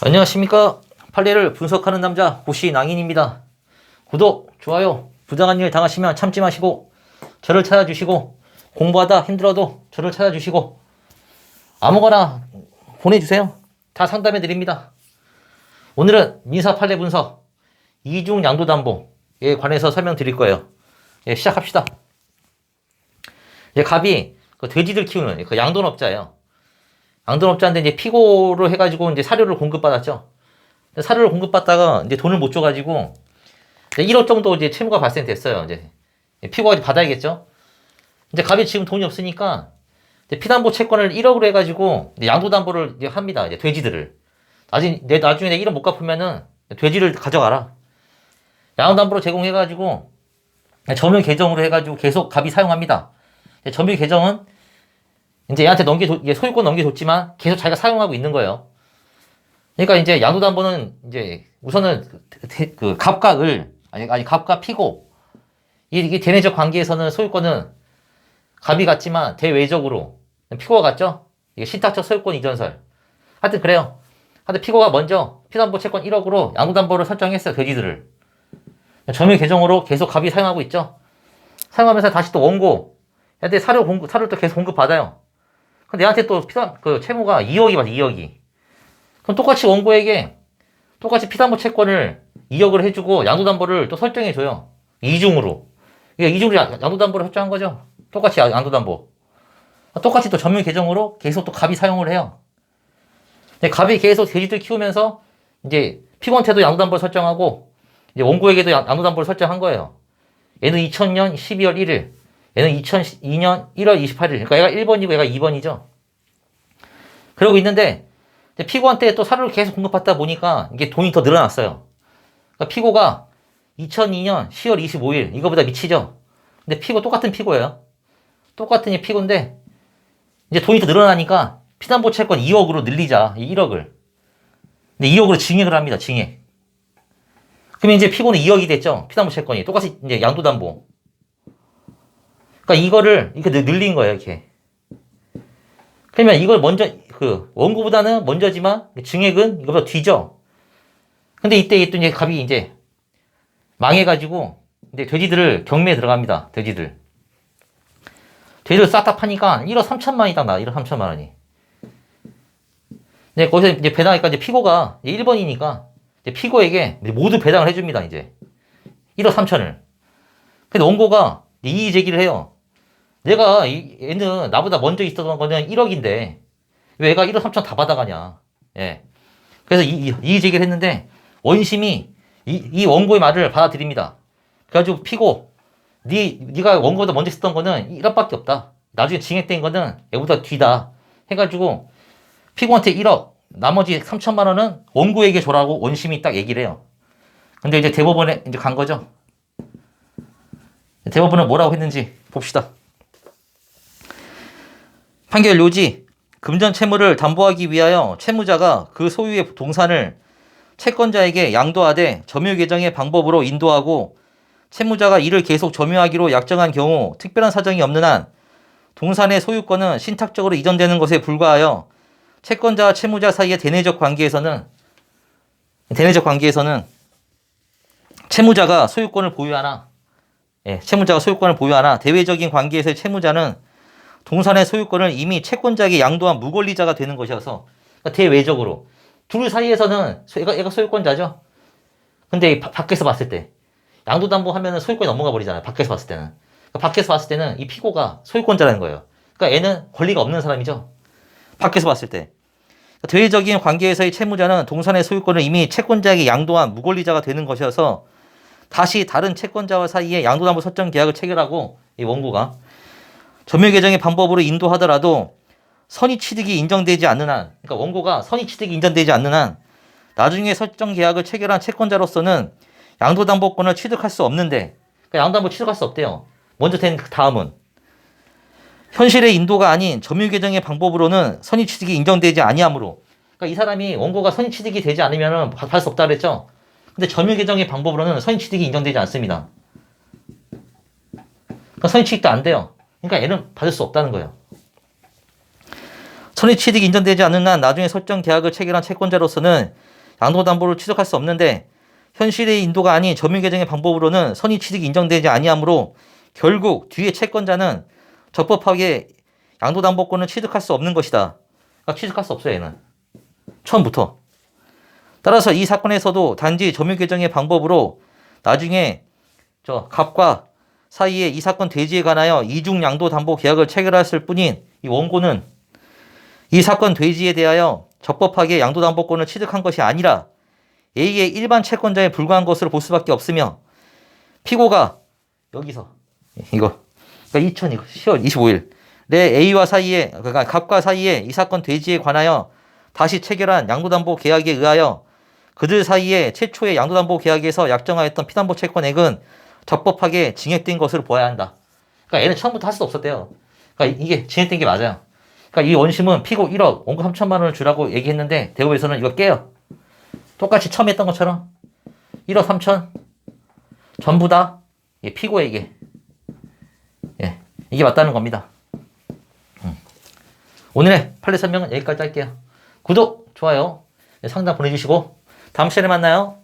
안녕하십니까. 판례를 분석하는 남자 고시낭인입니다. 구독, 좋아요, 부당한 일 당하시면 참지 마시고 저를 찾아주시고 공부하다 힘들어도 저를 찾아주시고 아무거나 보내주세요. 다 상담해 드립니다. 오늘은 민사 판례 분석 이중 양도담보에 관해서 설명드릴 거예요. 예, 시작합시다. 갑이 돼지들 키우는 양돈업자예요. 양돈업자인데 이제 피고로 해가지고 이제 사료를 공급받았죠. 사료를 공급받다가 이제 돈을 못 줘가지고 1억 정도 이제 채무가 발생됐어요. 이제 피고가 받아야겠죠. 이제 갑이 지금 돈이 없으니까 이제 피담보 채권을 1억으로 해가지고 이제 양도담보를 이제 합니다. 이제 돼지들을 나중에 내 1억 못 갚으면은 돼지를 가져가라. 양도담보로 제공해가지고 점유 계정으로 해가지고 계속 갑이 사용합니다. 점유 계정은 이제 얘한테 소유권 넘겨줬지만 계속 자기가 사용하고 있는 거예요. 그러니까 이제 양도담보는 이제 우선은 갑과 갑과 피고 이게 대내적 관계에서는 소유권은 갑이 갖지만 대외적으로 피고가 갖죠. 이게 신탁적 소유권 이전설. 하여튼 그래요. 하여튼 피고가 먼저 피담보 채권 1억으로 양도담보를 설정했어요. 돼지들을. 점유 계정으로 계속 갑이 사용하고 있죠. 사용하면서 다시 또 원고 얘한테 사료를 또 계속 공급받아요. 근데 얘한테 또 채무가 2억이 받아, 2억이. 그럼 똑같이 원고에게 똑같이 피담보 채권을 2억을 해주고 양도담보를 또 설정해줘요. 이중으로. 이게 이중으로 양도담보를 설정한 거죠. 똑같이 양도담보. 똑같이 또 점유 계정으로 계속 또 갑이 사용을 해요. 갑이 계속 돼지들 키우면서 이제 피고한테도 양도담보를 설정하고 이제 원고에게도 양도담보를 설정한 거예요. 얘는 2000년 12월 1일. 얘는 2002년 1월 28일. 그러니까 얘가 1번이고 얘가 2번이죠. 그러고 있는데 피고한테 또 사료를 계속 공급받다 보니까 이게 돈이 더 늘어났어요. 그러니까 피고가 2002년 10월 25일 이거보다 미치죠. 근데 피고 똑같은 피고예요. 똑같은 피고인데 이제 돈이 더 늘어나니까 피담보 채권 2억으로 늘리자. 이 1억을. 근데 2억으로 증액을 합니다. 증액. 그러면 이제 피고는 2억이 됐죠. 피담보 채권이 똑같이 이제 양도담보. 그러니까 이거를 이렇게 늘린 거예요, 이렇게. 그러면 이걸 먼저 원고보다는 먼저지만 증액은 이거보다 뒤죠. 근데 이때 또 이제 갑이 이제 망해가지고 이제 돼지들을 경매에 들어갑니다. 돼지들 싹 다 파니까 1억 3천만이 딱 나. 1억 3천만 원이. 네, 거기서 이제 배당하니까 이제 피고가 1번이니까 이제 피고에게 모두 배당을 해줍니다. 이제 1억 3천을. 근데 원고가 이의 제기를 해요. 내가 얘는 나보다 먼저 있었던 거는 1억인데 왜 얘가 1억 3천 다 받아가냐. 예. 그래서 이의 제기를 했는데 원심이 이 원고의 말을 받아들입니다. 그래가지고 피고 네가 원고보다 먼저 있었던 거는 1억밖에 없다. 나중에 증액된 거는 얘보다 뒤다. 해가지고 피고한테 1억 나머지 3천만 원은 원고에게 줘라고 원심이 딱 얘기를 해요. 근데 이제 대법원에 이제 간 거죠. 대법원은 뭐라고 했는지 봅시다. 판결 요지. 금전 채무를 담보하기 위하여 채무자가 그 소유의 동산을 채권자에게 양도하되 점유 계정의 방법으로 인도하고 채무자가 이를 계속 점유하기로 약정한 경우 특별한 사정이 없는 한 동산의 소유권은 신탁적으로 이전되는 것에 불과하여 채권자와 채무자 사이의 대내적 관계에서는 채무자가 소유권을 보유하나 대외적인 관계에서의 채무자는 동산의 소유권을 이미 채권자에게 양도한 무권리자가 되는 것이어서 그러니까 대외적으로 둘 사이에서는 얘가 소유권자죠. 근데 밖에서 봤을 때 양도담보 하면은 소유권이 넘어가 버리잖아요. 밖에서 봤을 때는. 그러니까 밖에서 봤을 때는 이 피고가 소유권자라는 거예요. 그러니까 얘는 권리가 없는 사람이죠. 밖에서 봤을 때. 그러니까 대외적인 관계에서의 채무자는 동산의 소유권을 이미 채권자에게 양도한 무권리자가 되는 것이어서 다시 다른 채권자와 사이에 양도담보 설정 계약을 체결하고 이 원고가 점유 계정의 방법으로 인도하더라도 선의취득이 인정되지 않는 한, 그러니까 원고가 선의취득이 인정되지 않는 한 나중에 설정 계약을 체결한 채권자로서는 양도담보권을 취득할 수 없는데, 그러니까 양도담보 취득할 수 없대요. 먼저 된 다음은 현실의 인도가 아닌 점유 계정의 방법으로는 선의취득이 인정되지 아니하므로, 그러니까 이 사람이 원고가 선의취득이 되지 않으면 받을 수 없다 그랬죠. 근데 점유 계정의 방법으로는 선의취득이 인정되지 않습니다. 그러니까 선의취득도 안 돼요. 그러니까 얘는 받을 수 없다는 거예요. 선의취득이 인정되지 않는 한 나중에 설정 계약을 체결한 채권자로서는 양도담보를 취득할 수 없는데 현실의 인도가 아닌 점유개정의 방법으로는 선의취득이 인정되지 아니하므로 결국 뒤에 채권자는 적법하게 양도담보권을 취득할 수 없는 것이다. 그러니까 취득할 수 없어요, 얘는. 처음부터. 따라서 이 사건에서도 단지 점유개정의 방법으로 나중에 갑과 사이에 이 사건 대지에 관하여 이중 양도담보 계약을 체결했을 뿐인 이 원고는 이 사건 대지에 대하여 적법하게 양도담보권을 취득한 것이 아니라 A의 일반 채권자에 불과한 것으로 볼 수밖에 없으며 피고가 여기서 이거 그러니까 10월 25일 내 A와 사이에 그러니까 갑과 사이에 이 사건 대지에 관하여 다시 체결한 양도담보 계약에 의하여 그들 사이에 최초의 양도담보 계약에서 약정하였던 피담보 채권액은 적법하게 증액된 것으로 보아야 한다. 그러니까 얘는 처음부터 할 수 없었대요. 그러니까 이게 증액된 게 맞아요. 그러니까 이 원심은 피고 1억, 원고 3천만 원을 주라고 얘기했는데 대법에서는 이거 깨요. 똑같이 처음 했던 것처럼 1억 3천 전부 다 피고에게 이게 맞다는 겁니다. 오늘의 판례 설명은 여기까지 할게요. 구독, 좋아요, 상담 보내주시고 다음 시간에 만나요.